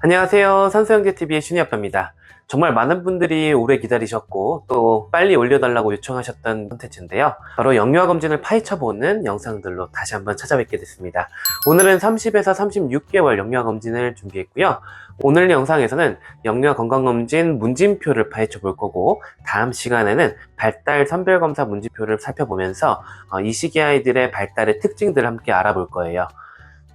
안녕하세요. 산소형제TV의 신희 아빠입니다. 정말 많은 분들이 오래 기다리셨고 또 빨리 올려달라고 요청하셨던 콘텐츠인데요. 바로 영유아 검진을 파헤쳐보는 영상들로 다시 한번 찾아뵙게 됐습니다. 오늘은 30에서 36개월 영유아 검진을 준비했고요. 오늘 영상에서는 영유아 건강검진 문진표를 파헤쳐 볼 거고, 다음 시간에는 발달 선별검사 문진표를 살펴보면서 이 시기 아이들의 발달의 특징들을 함께 알아볼 거예요.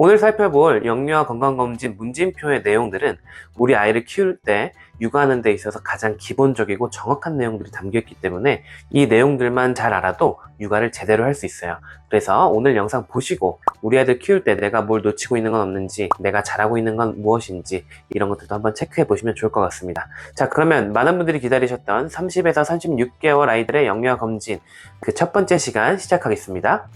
오늘 살펴볼 영유아 건강검진 문진표의 내용들은 우리 아이를 키울 때 육아하는 데 있어서 가장 기본적이고 정확한 내용들이 담겨있기 때문에 이 내용들만 잘 알아도 육아를 제대로 할 수 있어요. 그래서 오늘 영상 보시고 우리 아이들 키울 때 내가 뭘 놓치고 있는 건 없는지, 내가 잘하고 있는 건 무엇인지 이런 것들도 한번 체크해 보시면 좋을 것 같습니다. 자, 그러면 많은 분들이 기다리셨던 30에서 36개월 아이들의 영유아 검진, 그 첫 번째 시간 시작하겠습니다.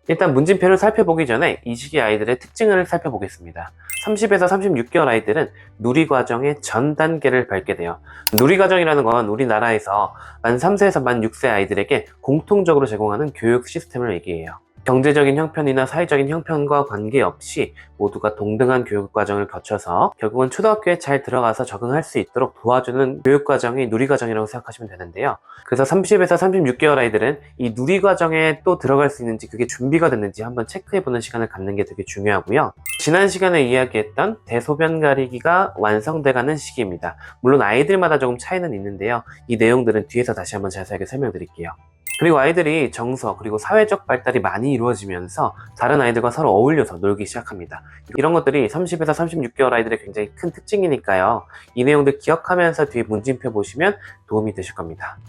일단 문진표를 살펴보기 전에 이 시기 아이들의 특징을 살펴보겠습니다. 30에서 36개월 아이들은 누리과정의 전 단계를 밟게 돼요. 누리과정이라는 건 우리나라에서 만 3세에서 만 6세 아이들에게 공통적으로 제공하는 교육 시스템을 얘기해요. 경제적인 형편이나 사회적인 형편과 관계없이 모두가 동등한 교육과정을 거쳐서 결국은 초등학교에 잘 들어가서 적응할 수 있도록 도와주는 교육과정이 누리과정이라고 생각하시면 되는데요. 그래서 30에서 36개월 아이들은 이 누리과정에 또 들어갈 수 있는지, 그게 준비가 됐는지 한번 체크해보는 시간을 갖는 게 되게 중요하고요. 지난 시간에 이야기했던 대소변 가리기가 완성돼가는 시기입니다. 물론 아이들마다 조금 차이는 있는데요. 이 내용들은 뒤에서 다시 한번 자세하게 설명드릴게요. 그리고 아이들이 정서 그리고 사회적 발달이 많이 이루어지면서 다른 아이들과 서로 어울려서 놀기 시작합니다. 이런 것들이 30에서 36개월 아이들의 굉장히 큰 특징이니까요. 이 내용들 기억하면서 뒤에 문진표 보시면 도움이 되실 겁니다.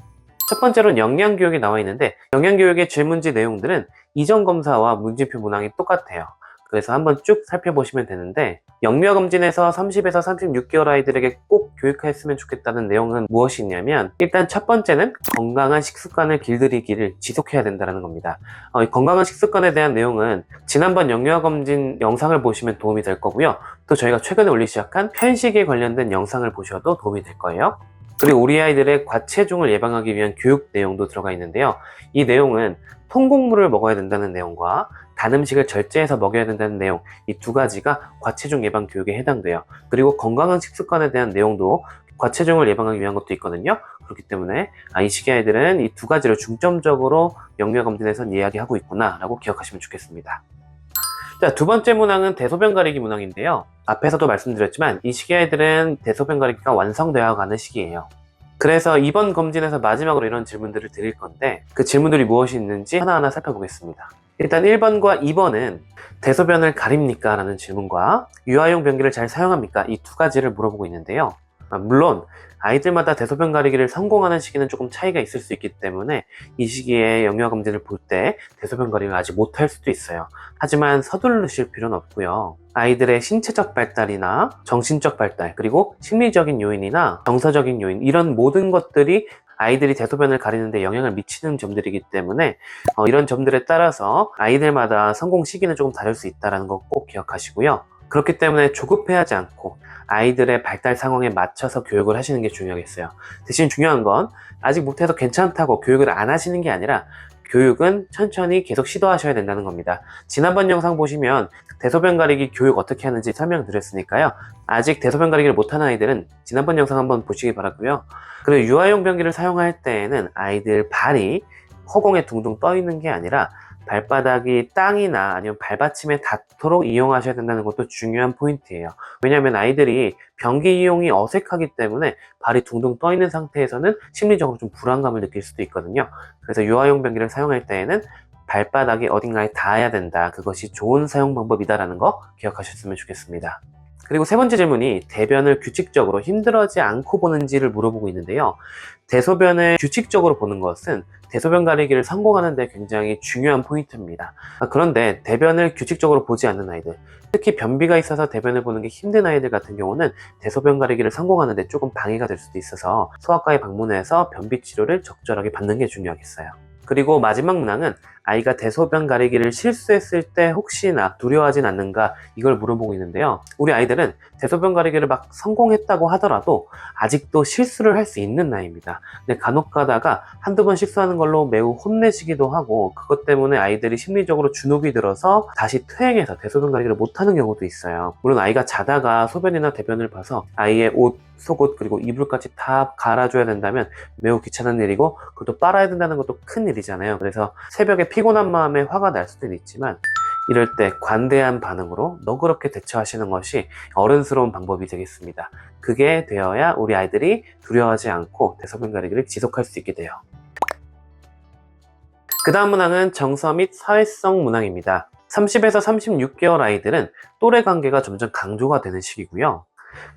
첫 번째로는 영양교육이 나와 있는데, 영양교육의 질문지 내용들은 이전 검사와 문진표 문항이 똑같아요. 그래서 한번 쭉 살펴보시면 되는데, 영유아 검진에서 30에서 36개월 아이들에게 꼭 교육했으면 좋겠다는 내용은 무엇이 있냐면, 일단 첫 번째는 건강한 식습관을 길들이기를 지속해야 된다는 겁니다. 이 건강한 식습관에 대한 내용은 지난번 영유아 검진 영상을 보시면 도움이 될 거고요. 또 저희가 최근에 올리기 시작한 편식에 관련된 영상을 보셔도 도움이 될 거예요. 그리고 우리 아이들의 과체중을 예방하기 위한 교육 내용도 들어가 있는데요. 이 내용은 통곡물을 먹어야 된다는 내용과 단 음식을 절제해서 먹여야 된다는 내용, 이 두 가지가 과체중 예방 교육에 해당돼요. 그리고 건강한 식습관에 대한 내용도 과체중을 예방하기 위한 것도 있거든요. 그렇기 때문에 이 시기 아이들은 이 두 가지를 중점적으로 영유아 검진에선 이야기하고 있구나 라고 기억하시면 좋겠습니다. 자, 두 번째 문항은 대소변 가리기 문항인데요. 앞에서도 말씀드렸지만 이 시기 아이들은 대소변 가리기가 완성되어 가는 시기예요. 그래서 이번 검진에서 마지막으로 이런 질문들을 드릴 건데, 그 질문들이 무엇이 있는지 하나하나 살펴보겠습니다. 일단 1번과 2번은 대소변을 가립니까? 라는 질문과 유아용 변기를 잘 사용합니까? 이 두 가지를 물어보고 있는데요. 물론 아이들마다 대소변 가리기를 성공하는 시기는 조금 차이가 있을 수 있기 때문에 이 시기에 영유아 검진을 볼 때 대소변 가리기를 아직 못할 수도 있어요. 하지만 서두르실 필요는 없고요. 아이들의 신체적 발달이나 정신적 발달, 그리고 심리적인 요인이나 정서적인 요인, 이런 모든 것들이 아이들이 대소변을 가리는데 영향을 미치는 점들이기 때문에 이런 점들에 따라서 아이들마다 성공 시기는 조금 다를 수 있다는 거 꼭 기억하시고요. 그렇기 때문에 조급해하지 않고 아이들의 발달 상황에 맞춰서 교육을 하시는 게 중요하겠어요. 대신 중요한 건 아직 못해도 괜찮다고 교육을 안 하시는 게 아니라, 교육은 천천히 계속 시도하셔야 된다는 겁니다. 지난번 영상 보시면 대소변 가리기 교육 어떻게 하는지 설명드렸으니까요. 아직 대소변 가리기를 못하는 아이들은 지난번 영상 한번 보시기 바라고요. 그리고 유아용 변기를 사용할 때에는 아이들 발이 허공에 둥둥 떠 있는 게 아니라 발바닥이 땅이나 아니면 발받침에 닿도록 이용하셔야 된다는 것도 중요한 포인트예요. 왜냐하면 아이들이 변기 이용이 어색하기 때문에 발이 둥둥 떠 있는 상태에서는 심리적으로 좀 불안감을 느낄 수도 있거든요. 그래서 유아용 변기를 사용할 때에는 발바닥이 어딘가에 닿아야 된다. 그것이 좋은 사용 방법이다라는 거 기억하셨으면 좋겠습니다. 그리고 세 번째 질문이 대변을 규칙적으로 힘들어하지 않고 보는지를 물어보고 있는데요. 대소변을 규칙적으로 보는 것은 대소변 가리기를 성공하는 데 굉장히 중요한 포인트입니다. 그런데 대변을 규칙적으로 보지 않는 아이들, 특히 변비가 있어서 대변을 보는 게 힘든 아이들 같은 경우는 대소변 가리기를 성공하는 데 조금 방해가 될 수도 있어서 소아과에 방문해서 변비 치료를 적절하게 받는 게 중요하겠어요. 그리고 마지막 문항은 아이가 대소변 가리기를 실수했을 때 혹시나 두려워하진 않는가, 이걸 물어보고 있는데요. 우리 아이들은 대소변 가리기를 막 성공했다고 하더라도 아직도 실수를 할 수 있는 나이입니다. 근데 간혹 가다가 한두 번 실수하는 걸로 매우 혼내시기도 하고, 그것 때문에 아이들이 심리적으로 주눅이 들어서 다시 퇴행해서 대소변 가리기를 못하는 경우도 있어요. 물론 아이가 자다가 소변이나 대변을 봐서 아이의 옷, 속옷, 그리고 이불까지 다 갈아줘야 된다면 매우 귀찮은 일이고, 그것도 빨아야 된다는 것도 큰 일이잖아요. 그래서 새벽에 피곤한 마음에 화가 날 수도 있지만, 이럴 때 관대한 반응으로 너그럽게 대처하시는 것이 어른스러운 방법이 되겠습니다. 그게 되어야 우리 아이들이 두려워하지 않고 대소변 가리기를 지속할 수 있게 돼요. 그 다음 문항은 정서 및 사회성 문항입니다. 30에서 36개월 아이들은 또래 관계가 점점 강조가 되는 시기고요.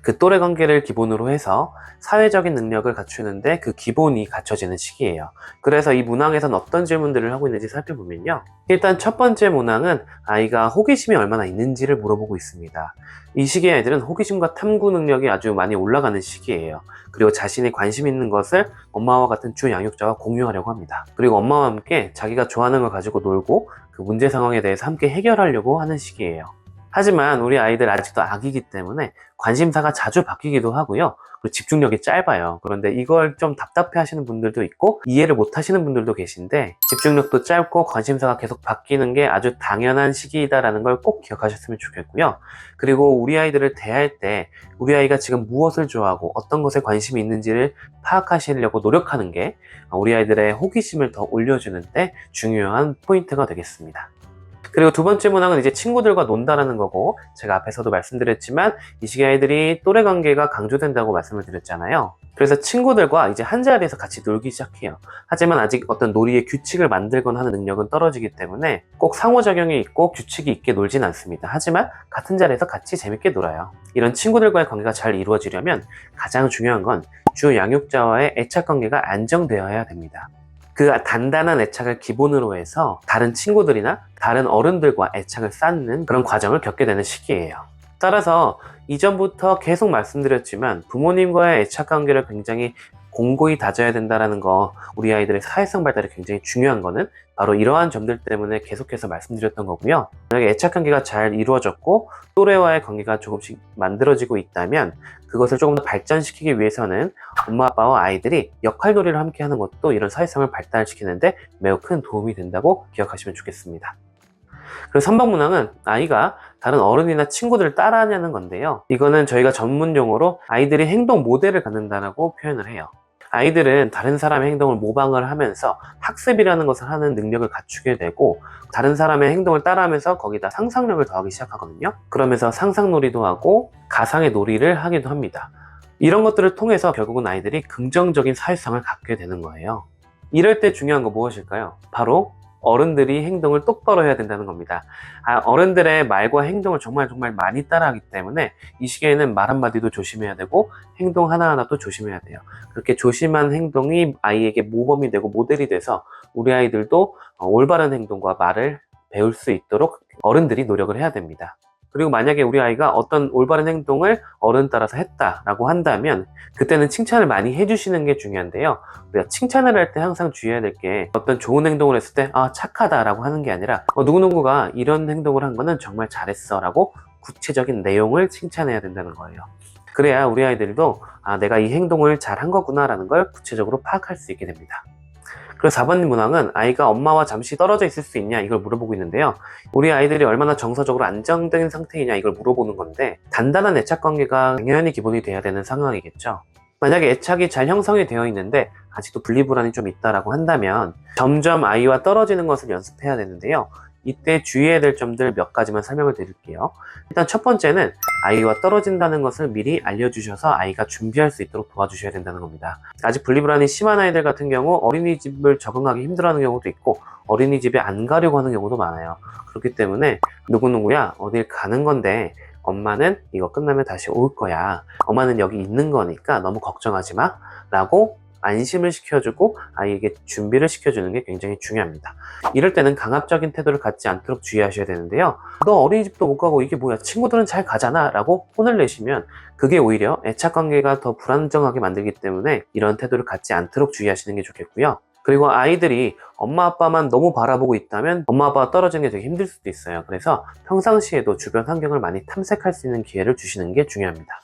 그 또래 관계를 기본으로 해서 사회적인 능력을 갖추는데 그 기본이 갖춰지는 시기예요. 그래서 이 문항에서는 어떤 질문들을 하고 있는지 살펴보면요. 일단 첫 번째 문항은 아이가 호기심이 얼마나 있는지를 물어보고 있습니다. 이 시기의 아이들은 호기심과 탐구 능력이 아주 많이 올라가는 시기예요. 그리고 자신이 관심 있는 것을 엄마와 같은 주 양육자와 공유하려고 합니다. 그리고 엄마와 함께 자기가 좋아하는 걸 가지고 놀고 그 문제 상황에 대해서 함께 해결하려고 하는 시기예요. 하지만 우리 아이들 아직도 아기이기 때문에 관심사가 자주 바뀌기도 하고요. 그리고 집중력이 짧아요. 그런데 이걸 좀 답답해 하시는 분들도 있고 이해를 못 하시는 분들도 계신데, 집중력도 짧고 관심사가 계속 바뀌는 게 아주 당연한 시기이다라는 걸 꼭 기억하셨으면 좋겠고요. 그리고 우리 아이들을 대할 때 우리 아이가 지금 무엇을 좋아하고 어떤 것에 관심이 있는지를 파악하시려고 노력하는 게 우리 아이들의 호기심을 더 올려주는데 중요한 포인트가 되겠습니다. 그리고 두 번째 문항은 이제 친구들과 논다라는 거고, 제가 앞에서도 말씀드렸지만 이 시기 아이들이 또래 관계가 강조된다고 말씀을 드렸잖아요. 그래서 친구들과 이제 한 자리에서 같이 놀기 시작해요. 하지만 아직 어떤 놀이의 규칙을 만들거나 하는 능력은 떨어지기 때문에 꼭 상호작용이 있고 규칙이 있게 놀진 않습니다. 하지만 같은 자리에서 같이 재밌게 놀아요. 이런 친구들과의 관계가 잘 이루어지려면 가장 중요한 건 주 양육자와의 애착 관계가 안정되어야 됩니다. 그 단단한 애착을 기본으로 해서 다른 친구들이나 다른 어른들과 애착을 쌓는 그런 과정을 겪게 되는 시기예요. 따라서 이전부터 계속 말씀드렸지만 부모님과의 애착 관계를 굉장히 공고히 다져야 된다는 거, 우리 아이들의 사회성 발달이 굉장히 중요한 거는 바로 이러한 점들 때문에 계속해서 말씀드렸던 거고요. 만약에 애착 관계가 잘 이루어졌고 또래와의 관계가 조금씩 만들어지고 있다면 그것을 조금 더 발전시키기 위해서는 엄마 아빠와 아이들이 역할놀이를 함께 하는 것도 이런 사회성을 발달시키는데 매우 큰 도움이 된다고 기억하시면 좋겠습니다. 그리고 3번 문항은 아이가 다른 어른이나 친구들을 따라하냐는 건데요. 이거는 저희가 전문 용어로 아이들이 행동 모델을 갖는다라고 표현을 해요. 아이들은 다른 사람의 행동을 모방을 하면서 학습이라는 것을 하는 능력을 갖추게 되고, 다른 사람의 행동을 따라하면서 거기다 상상력을 더하기 시작하거든요. 그러면서 상상놀이도 하고 가상의 놀이를 하기도 합니다. 이런 것들을 통해서 결국은 아이들이 긍정적인 사회성을 갖게 되는 거예요. 이럴 때 중요한 거 무엇일까요? 바로 어른들이 행동을 똑바로 해야 된다는 겁니다. 어른들의 말과 행동을 정말 많이 따라하기 때문에 이 시기에는 말 한마디도 조심해야 되고 행동 하나하나도 조심해야 돼요. 그렇게 조심한 행동이 아이에게 모범이 되고 모델이 돼서 우리 아이들도 올바른 행동과 말을 배울 수 있도록 어른들이 노력을 해야 됩니다. 그리고 만약에 우리 아이가 어떤 올바른 행동을 어른 따라서 했다라고 한다면 그때는 칭찬을 많이 해주시는 게 중요한데요. 우리가 칭찬을 할 때 항상 주의해야 될 게, 어떤 좋은 행동을 했을 때 착하다라고 하는 게 아니라 누구누구가 이런 행동을 한 거는 정말 잘했어 라고 구체적인 내용을 칭찬해야 된다는 거예요. 그래야 우리 아이들도 내가 이 행동을 잘한 거구나 라는 걸 구체적으로 파악할 수 있게 됩니다. 그리고 4번 문항은 아이가 엄마와 잠시 떨어져 있을 수 있냐, 이걸 물어보고 있는데요. 우리 아이들이 얼마나 정서적으로 안정된 상태이냐, 이걸 물어보는 건데, 단단한 애착 관계가 당연히 기본이 돼야 되는 상황이겠죠. 만약에 애착이 잘 형성이 되어 있는데 아직도 분리불안이 좀 있다라고 한다면 점점 아이와 떨어지는 것을 연습해야 되는데요. 이때 주의해야 될 점들 몇 가지만 설명을 드릴게요. 일단 첫 번째는 아이와 떨어진다는 것을 미리 알려주셔서 아이가 준비할 수 있도록 도와주셔야 된다는 겁니다. 아직 분리불안이 심한 아이들 같은 경우 어린이집을 적응하기 힘들어하는 경우도 있고 어린이집에 안 가려고 하는 경우도 많아요. 그렇기 때문에 누구누구야 어딜 가는 건데 엄마는 이거 끝나면 다시 올 거야, 엄마는 여기 있는 거니까 너무 걱정하지 마 라고 안심을 시켜주고 아이에게 준비를 시켜주는 게 굉장히 중요합니다. 이럴 때는 강압적인 태도를 갖지 않도록 주의하셔야 되는데요. 너 어린이집도 못 가고 이게 뭐야, 친구들은 잘 가잖아 라고 혼을 내시면 그게 오히려 애착관계가 더 불안정하게 만들기 때문에 이런 태도를 갖지 않도록 주의하시는 게 좋겠고요. 그리고 아이들이 엄마 아빠만 너무 바라보고 있다면 엄마 아빠가 떨어지는 게 되게 힘들 수도 있어요. 그래서 평상시에도 주변 환경을 많이 탐색할 수 있는 기회를 주시는 게 중요합니다.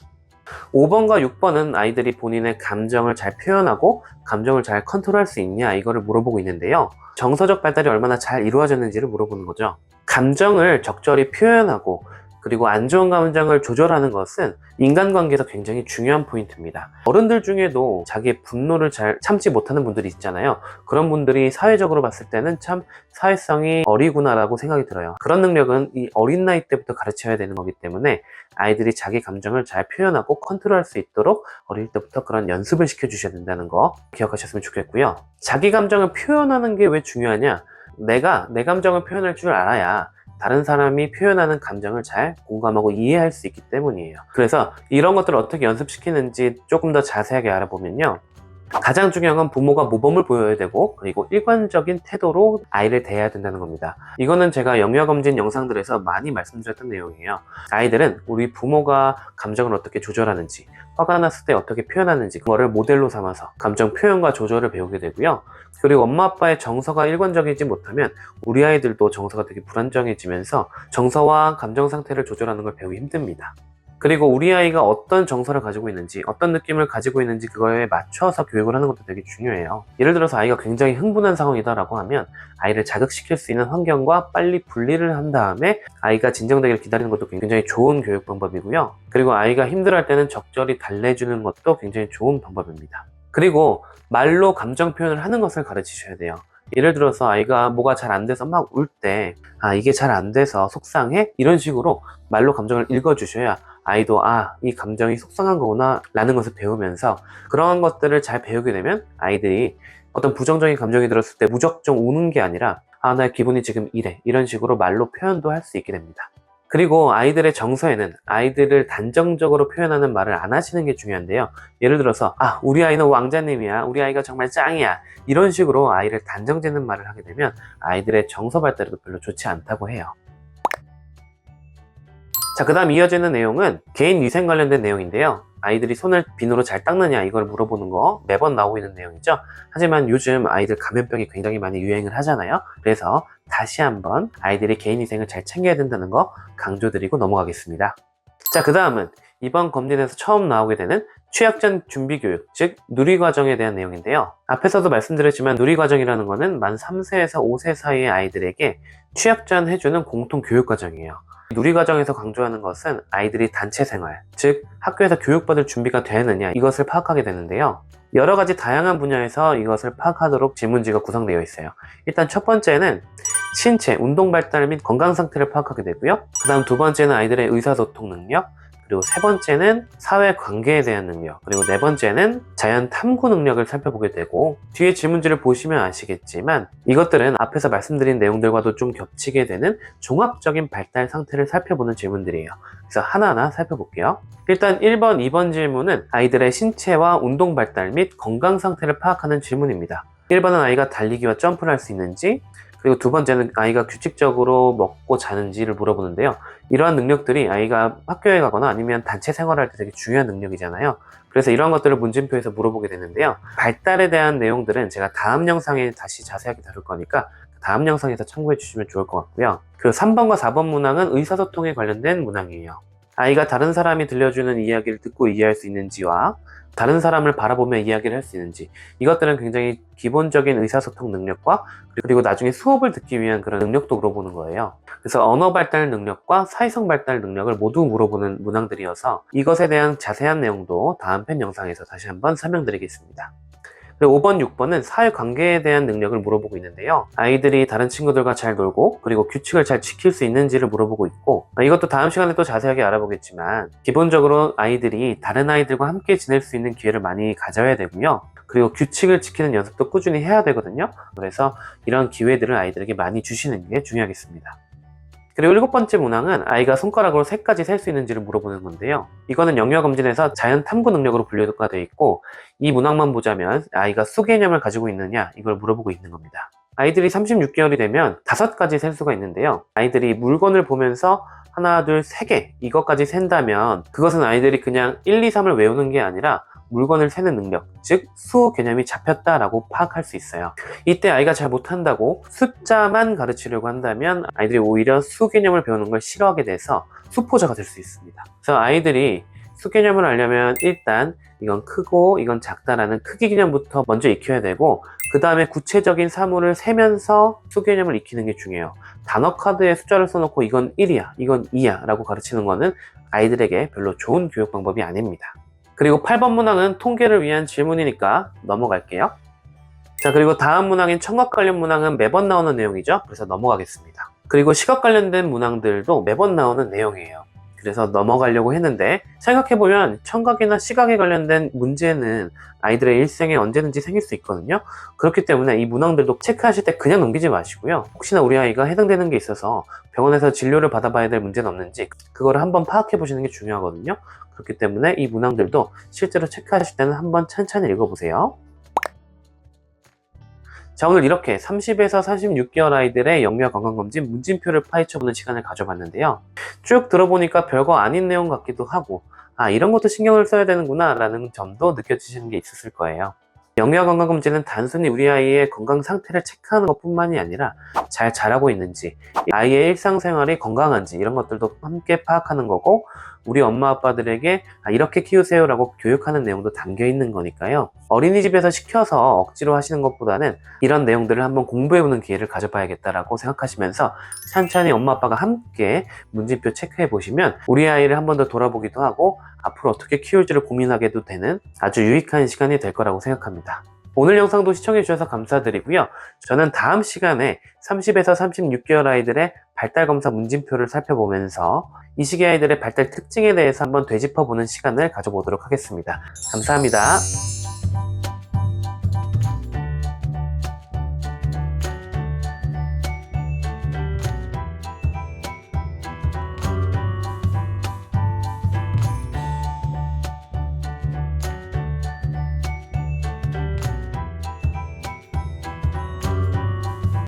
5번과 6번은 아이들이 본인의 감정을 잘 표현하고 감정을 잘 컨트롤할 수 있냐 이거를 물어보고 있는데요. 정서적 발달이 얼마나 잘 이루어졌는지를 물어보는 거죠. 감정을 적절히 표현하고 그리고 안 좋은 감정을 조절하는 것은 인간관계에서 굉장히 중요한 포인트입니다. 어른들 중에도 자기의 분노를 잘 참지 못하는 분들이 있잖아요. 그런 분들이 사회적으로 봤을 때는 참 사회성이 어리구나라고 생각이 들어요. 그런 능력은 이 어린 나이 때부터 가르쳐야 되는 거기 때문에 아이들이 자기 감정을 잘 표현하고 컨트롤할 수 있도록 어릴 때부터 그런 연습을 시켜주셔야 된다는 거 기억하셨으면 좋겠고요. 자기 감정을 표현하는 게 왜 중요하냐? 내가 내 감정을 표현할 줄 알아야 다른 사람이 표현하는 감정을 잘 공감하고 이해할 수 있기 때문이에요. 그래서 이런 것들을 어떻게 연습시키는지 조금 더 자세하게 알아보면요. 가장 중요한 건 부모가 모범을 보여야 되고 그리고 일관적인 태도로 아이를 대해야 된다는 겁니다. 이거는 제가 영유아검진 영상들에서 많이 말씀드렸던 내용이에요. 아이들은 우리 부모가 감정을 어떻게 조절하는지, 화가 났을 때 어떻게 표현하는지 그거를 모델로 삼아서 감정 표현과 조절을 배우게 되고요. 그리고 엄마 아빠의 정서가 일관적이지 못하면 우리 아이들도 정서가 되게 불안정해지면서 정서와 감정 상태를 조절하는 걸 배우기 힘듭니다. 그리고 우리 아이가 어떤 정서를 가지고 있는지 어떤 느낌을 가지고 있는지 그거에 맞춰서 교육을 하는 것도 되게 중요해요. 예를 들어서 아이가 굉장히 흥분한 상황이다라고 하면 아이를 자극시킬 수 있는 환경과 빨리 분리를 한 다음에 아이가 진정되기를 기다리는 것도 굉장히 좋은 교육 방법이고요. 그리고 아이가 힘들어할 때는 적절히 달래주는 것도 굉장히 좋은 방법입니다. 그리고 말로 감정 표현을 하는 것을 가르치셔야 돼요. 예를 들어서 아이가 뭐가 잘 안 돼서 막 울 때 이게 잘 안 돼서 속상해? 이런 식으로 말로 감정을 읽어주셔야 아이도 이 감정이 속상한 거구나 라는 것을 배우면서 그러한 것들을 잘 배우게 되면 아이들이 어떤 부정적인 감정이 들었을 때 무작정 우는 게 아니라 나 기분이 지금 이래 이런 식으로 말로 표현도 할 수 있게 됩니다. 그리고 아이들의 정서에는 아이들을 단정적으로 표현하는 말을 안 하시는 게 중요한데요. 예를 들어서 우리 아이는 왕자님이야, 우리 아이가 정말 짱이야, 이런 식으로 아이를 단정짓는 말을 하게 되면 아이들의 정서 발달에도 별로 좋지 않다고 해요. 자, 그 다음 이어지는 내용은 개인 위생 관련된 내용인데요. 아이들이 손을 비누로 잘 닦느냐 이걸 물어보는 거 매번 나오고 있는 내용이죠. 하지만 요즘 아이들 감염병이 굉장히 많이 유행을 하잖아요. 그래서 다시 한번 아이들이 개인 위생을 잘 챙겨야 된다는 거 강조드리고 넘어가겠습니다. 자, 그 다음은 이번 검진에서 처음 나오게 되는 취약전 준비교육, 즉 누리과정에 대한 내용인데요. 앞에서도 말씀드렸지만 누리과정이라는 거는 만 3세에서 5세 사이의 아이들에게 취약전 해주는 공통 교육과정이에요. 누리과정에서 강조하는 것은 아이들이 단체 생활, 즉 학교에서 교육받을 준비가 되느냐 이것을 파악하게 되는데요. 여러 가지 다양한 분야에서 이것을 파악하도록 질문지가 구성되어 있어요. 일단 첫 번째는 신체, 운동 발달 및 건강 상태를 파악하게 되고요. 그 다음 두 번째는 아이들의 의사소통 능력, 그리고 세 번째는 사회 관계에 대한 능력, 그리고 네 번째는 자연 탐구 능력을 살펴보게 되고, 뒤에 질문지를 보시면 아시겠지만 이것들은 앞에서 말씀드린 내용들과도 좀 겹치게 되는 종합적인 발달 상태를 살펴보는 질문들이에요. 그래서 하나하나 살펴볼게요. 일단 1번, 2번 질문은 아이들의 신체와 운동 발달 및 건강 상태를 파악하는 질문입니다. 1번은 아이가 달리기와 점프를 할 수 있는지, 그리고 두 번째는 아이가 규칙적으로 먹고 자는지를 물어보는데요. 이러한 능력들이 아이가 학교에 가거나 아니면 단체 생활할 때 되게 중요한 능력이잖아요. 그래서 이러한 것들을 문진표에서 물어보게 되는데요. 발달에 대한 내용들은 제가 다음 영상에 다시 자세하게 다룰 거니까 다음 영상에서 참고해 주시면 좋을 것 같고요. 그리고 3번과 4번 문항은 의사소통에 관련된 문항이에요. 아이가 다른 사람이 들려주는 이야기를 듣고 이해할 수 있는지와 다른 사람을 바라보며 이야기를 할 수 있는지, 이것들은 굉장히 기본적인 의사소통 능력과 그리고 나중에 수업을 듣기 위한 그런 능력도 물어보는 거예요. 그래서 언어 발달 능력과 사회성 발달 능력을 모두 물어보는 문항들이어서 이것에 대한 자세한 내용도 다음 편 영상에서 다시 한번 설명드리겠습니다. 그리고 5번, 6번은 사회관계에 대한 능력을 물어보고 있는데요. 아이들이 다른 친구들과 잘 놀고 그리고 규칙을 잘 지킬 수 있는지를 물어보고 있고, 이것도 다음 시간에 또 자세하게 알아보겠지만 기본적으로 아이들이 다른 아이들과 함께 지낼 수 있는 기회를 많이 가져야 되고요. 그리고 규칙을 지키는 연습도 꾸준히 해야 되거든요. 그래서 이런 기회들을 아이들에게 많이 주시는 게 중요하겠습니다. 그리고 7번째 문항은 아이가 손가락으로 3까지 셀 수 있는지를 물어보는 건데요. 이거는 영유아검진에서 자연 탐구 능력으로 분류가 되어 있고, 이 문항만 보자면 아이가 수개념을 가지고 있느냐 이걸 물어보고 있는 겁니다. 아이들이 36개월이 되면 5까지 셀 수가 있는데요. 아이들이 물건을 보면서 하나, 둘, 3개 이것까지 센다면 그것은 아이들이 그냥 1, 2, 3을 외우는 게 아니라 물건을 세는 능력, 즉 수 개념이 잡혔다라고 파악할 수 있어요. 이때 아이가 잘 못한다고 숫자만 가르치려고 한다면 아이들이 오히려 수 개념을 배우는 걸 싫어하게 돼서 수포자가 될 수 있습니다. 그래서 아이들이 수 개념을 알려면 일단 이건 크고 이건 작다라는 크기 개념부터 먼저 익혀야 되고, 그 다음에 구체적인 사물을 세면서 수 개념을 익히는 게 중요해요. 단어 카드에 숫자를 써놓고 이건 1이야, 이건 2야 라고 가르치는 거는 아이들에게 별로 좋은 교육 방법이 아닙니다. 그리고 8번 문항은 통계를 위한 질문이니까 넘어갈게요. 자, 그리고 다음 문항인 청각 관련 문항은 매번 나오는 내용이죠. 그래서 넘어가겠습니다. 그리고 시각 관련된 문항들도 매번 나오는 내용이에요. 그래서 넘어가려고 했는데, 생각해보면 청각이나 시각에 관련된 문제는 아이들의 일생에 언제든지 생길 수 있거든요. 그렇기 때문에 이 문항들도 체크하실 때 그냥 넘기지 마시고요. 혹시나 우리 아이가 해당되는 게 있어서 병원에서 진료를 받아봐야 될 문제는 없는지 그거를 한번 파악해 보시는 게 중요하거든요. 그렇기 때문에 이 문항들도 실제로 체크하실 때는 한번 천천히 읽어보세요. 자, 오늘 이렇게 30에서 36개월 아이들의 영유아 건강검진 문진표를 파헤쳐보는 시간을 가져봤는데요. 쭉 들어보니까 별거 아닌 내용 같기도 하고, 아, 이런 것도 신경을 써야 되는구나 라는 점도 느껴지시는 게 있었을 거예요. 영유아 건강검진은 단순히 우리 아이의 건강 상태를 체크하는 것 뿐만이 아니라 잘 자라고 있는지, 아이의 일상생활이 건강한지 이런 것들도 함께 파악하는 거고, 우리 엄마 아빠들에게 이렇게 키우세요 라고 교육하는 내용도 담겨 있는 거니까요. 어린이집에서 시켜서 억지로 하시는 것보다는 이런 내용들을 한번 공부해보는 기회를 가져봐야겠다라고 생각하시면서 천천히 엄마 아빠가 함께 문진표 체크해 보시면 우리 아이를 한 번 더 돌아보기도 하고 앞으로 어떻게 키울지를 고민하게도 되는 아주 유익한 시간이 될 거라고 생각합니다. 오늘 영상도 시청해주셔서 감사드리고요. 저는 다음 시간에 30에서 36개월 아이들의 발달검사 문진표를 살펴보면서 이 시기 아이들의 발달 특징에 대해서 한번 되짚어보는 시간을 가져보도록 하겠습니다. 감사합니다.